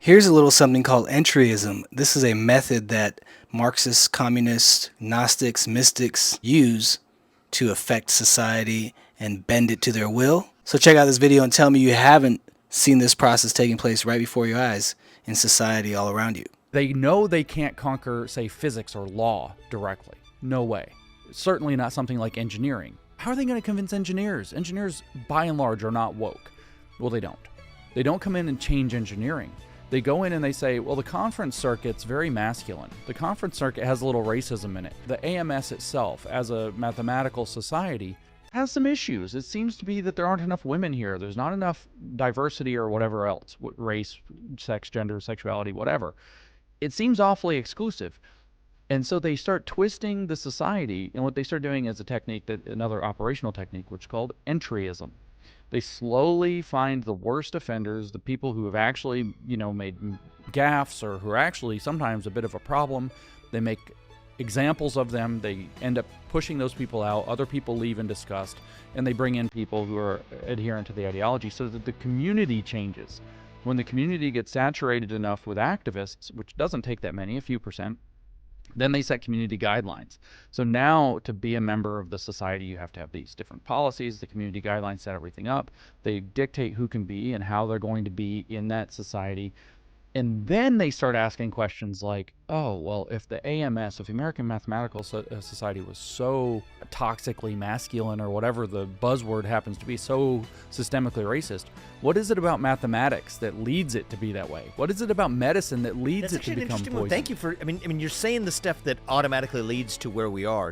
Here's a little something called Entryism. This is a method that Marxists, communists, Gnostics, mystics use to affect society and bend it to their will. So check out this video and tell me you haven't seen this process taking place right before your eyes in society all around you. They know they can't conquer, say, physics or law directly. No way. Certainly not something like engineering. How are they going to convince engineers? Engineers, by and large, are not woke. Well, they don't. They don't come in and change engineering. They go in and they say, well, the conference circuit's very masculine. The conference circuit has a little racism in it. The AMS itself, as a mathematical society, has some issues. It seems to be that there aren't enough women here. There's not enough diversity or whatever else, race, sex, gender, sexuality, whatever. It seems awfully exclusive. And so they start twisting the society, and what they start doing is a technique, another operational technique, which is called Entryism. They slowly find the worst offenders, the people who have actually, made gaffes or who are actually sometimes a bit of a problem. They make examples of them. They end up pushing those people out. Other people leave in disgust, and they bring in people who are adherent to the ideology so that the community changes. When the community gets saturated enough with activists, which doesn't take that many, a few percent, then they set community guidelines. So now to be a member of the society, you have to have these different policies. The community guidelines set everything up. They dictate who can be and how they're going to be in that society. And then they start asking questions like, oh, well, if the AMS, if the American Mathematical Society was so toxically masculine or whatever the buzzword happens to be, so systemically racist, what is it about mathematics that leads it to be that way? What is it about medicine that leads it to become poison? Thank you for, I mean, you're saying the stuff that automatically leads to where we are.